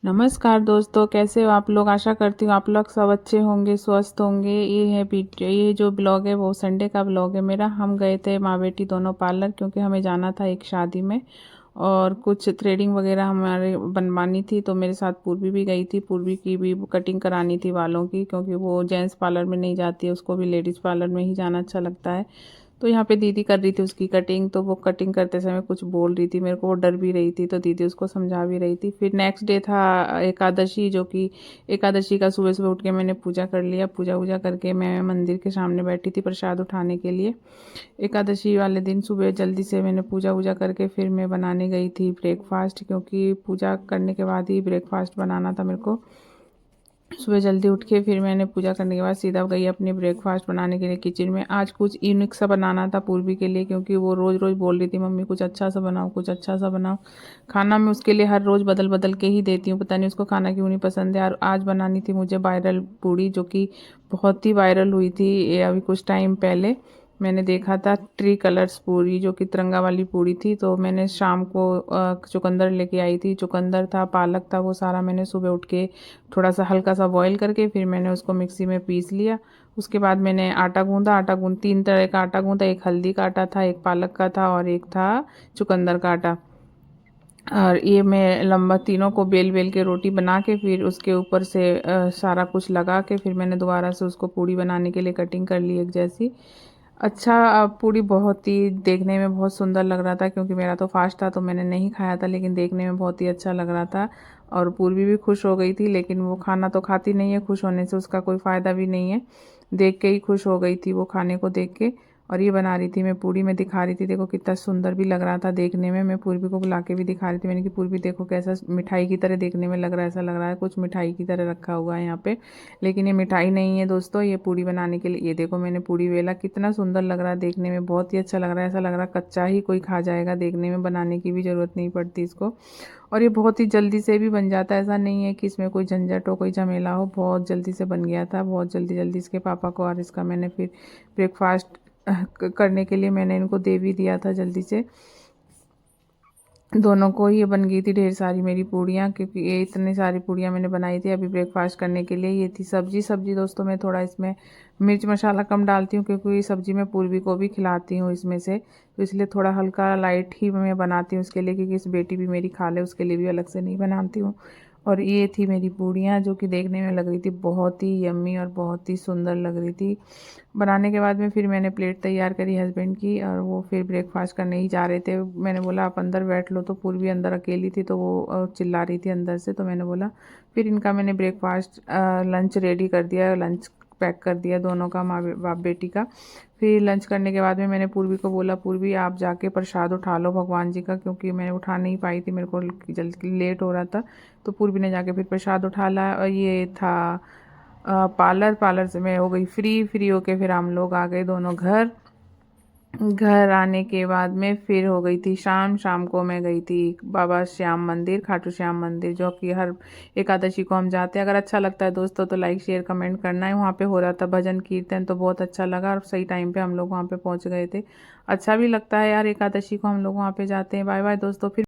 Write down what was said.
नमस्कार दोस्तों, कैसे हो आप लोग। आशा करती हूँ आप लोग सब अच्छे होंगे, स्वस्थ होंगे। ये जो ब्लॉग है वो संडे का ब्लॉग है मेरा। हम गए थे माँ बेटी दोनों पार्लर, क्योंकि हमें जाना था एक शादी में और कुछ थ्रेडिंग वगैरह हमारे बनवानी थी। तो मेरे साथ पूर्वी भी गई थी। पूर्वी की भी कटिंग करानी थी बालों की, क्योंकि वो जेंट्स पार्लर में नहीं जाती है, उसको भी लेडीज़ पार्लर में ही जाना अच्छा लगता है। तो यहाँ पे दीदी कर रही थी उसकी कटिंग। तो वो कटिंग करते समय कुछ बोल रही थी मेरे को, वो डर भी रही थी, तो दीदी उसको समझा भी रही थी। फिर नेक्स्ट डे था एकादशी, जो कि एकादशी का सुबह सुबह उठ के मैंने पूजा कर लिया। पूजा वूजा करके मैं मंदिर के सामने बैठी थी प्रसाद उठाने के लिए। एकादशी वाले दिन सुबह जल्दी से मैंने पूजा वूजा करके फिर मैं बनाने गई थी ब्रेकफास्ट, क्योंकि पूजा करने के बाद ही ब्रेकफास्ट बनाना था मेरे को। सुबह जल्दी उठ के फिर मैंने पूजा करने के बाद सीधा गई अपने ब्रेकफास्ट बनाने के लिए किचन में। आज कुछ यूनिक सा बनाना था पूर्वी के लिए, क्योंकि वो रोज़ रोज़ बोल रही थी मम्मी कुछ अच्छा सा बनाओ, कुछ अच्छा सा बनाओ। खाना मैं उसके लिए हर रोज़ बदल बदल के ही देती हूँ, पता नहीं उसको खाना क्यों नहीं पसंद है। और आज बनानी थी मुझे वायरल पूड़ी, जो कि बहुत ही वायरल हुई थी ये अभी कुछ टाइम पहले। मैंने देखा था ट्री कलर्स पूरी, जो कि तिरंगा वाली पूरी थी। तो मैंने शाम को चुकंदर लेके आई थी, चुकंदर था, पालक था, वो सारा मैंने सुबह उठ के थोड़ा सा हल्का सा बॉईल करके फिर मैंने उसको मिक्सी में पीस लिया। उसके बाद मैंने आटा गूंदा। आटा गूंद 3 तरह का आटा गूंदा, एक हल्दी का आटा था, एक पालक का था और एक था चुकंदर का आटा। और ये मैं लंबा तीनों को बेल बेल के रोटी बना के फिर उसके ऊपर से सारा कुछ लगा के फिर मैंने दोबारा से उसको पूड़ी बनाने के लिए कटिंग कर ली एक जैसी। अच्छा, पूड़ी बहुत ही देखने में बहुत सुंदर लग रहा था, क्योंकि मेरा तो फास्ट था तो मैंने नहीं खाया था, लेकिन देखने में बहुत ही अच्छा लग रहा था। और पूर्वी भी खुश हो गई थी, लेकिन वो खाना तो खाती नहीं है, खुश होने से उसका कोई फ़ायदा भी नहीं है। देख के ही खुश हो गई थी वो, खाने को देख के। और ये बना रही थी मैं पूड़ी, में दिखा रही थी, देखो कितना सुंदर भी लग रहा था देखने में। मैं पूर्वी को बुला के भी दिखा रही थी मैंने कि पूर्वी देखो कैसा मिठाई की तरह देखने में लग रहा है, ऐसा लग रहा है कुछ मिठाई की तरह रखा हुआ है यहाँ पे। लेकिन ये मिठाई नहीं है दोस्तों, ये पूड़ी बनाने के लिए। ये देखो मैंने पूड़ी वेला, कितना सुंदर लग रहा है देखने में, बहुत ही अच्छा लग रहा है। ऐसा लग रहा है कच्चा ही कोई खा जाएगा देखने में, बनाने की भी ज़रूरत नहीं पड़ती इसको। और ये बहुत ही जल्दी से भी बन जाता है, ऐसा नहीं है कि इसमें कोई झंझट हो, कोई झमेला हो। बहुत जल्दी से बन गया था, बहुत जल्दी जल्दी इसके पापा को और इसका मैंने फिर ब्रेकफास्ट करने के लिए मैंने इनको दे भी दिया था जल्दी से। दोनों को ही ये बन गई थी ढेर सारी मेरी पूड़ियाँ, क्योंकि ये इतनी सारी पूड़ियाँ मैंने बनाई थी अभी ब्रेकफास्ट करने के लिए। ये थी सब्जी दोस्तों, मैं थोड़ा इसमें मिर्च मसाला कम डालती हूँ, क्योंकि ये सब्जी मैं पूर्वी को भी खिलाती हूँ इसमें से, तो इसलिए थोड़ा हल्का लाइट ही मैं बनाती हूँ उसके लिए, क्योंकि इस बेटी भी मेरी खा ले, उसके लिए भी अलग से नहीं बनाती हूँ। और ये थी मेरी पूड़ियाँ, जो कि देखने में लग रही थी बहुत ही यम्मी और बहुत ही सुंदर लग रही थी। बनाने के बाद में फिर मैंने प्लेट तैयार करी हस्बैंड की, और वो फिर ब्रेकफास्ट करने ही जा रहे थे। मैंने बोला आप अंदर बैठ लो, तो पूर्वी अंदर अकेली थी, तो वो चिल्ला रही थी अंदर से, तो मैंने बोला फिर इनका मैंने ब्रेकफास्ट लंच रेडी कर दिया, लंच पैक कर दिया दोनों का, माँ बाप बेटी का। फिर लंच करने के बाद में मैंने पूर्वी को बोला पूर्वी आप जाके प्रसाद उठा लो भगवान जी का, क्योंकि मैं उठा नहीं पाई थी, मेरे को जल्दी लेट हो रहा था। तो पूर्वी ने जाके फिर प्रसाद उठा लाया। और ये था पार्लर से मैं हो गई फ्री होके फिर हम लोग आ गए दोनों घर। घर आने के बाद में फिर हो गई थी शाम। शाम को मैं गई थी बाबा श्याम मंदिर, खाटू श्याम मंदिर, जो कि हर एकादशी को हम जाते हैं। अगर अच्छा लगता है दोस्तों तो लाइक शेयर कमेंट करना है। वहाँ पे हो रहा था भजन कीर्तन, तो बहुत अच्छा लगा और सही टाइम पे हम लोग वहाँ पे पहुँच गए थे। अच्छा भी लगता है यार, एकादशी को हम लोग वहाँ पे जाते हैं। बाय बाय दोस्तों, फिर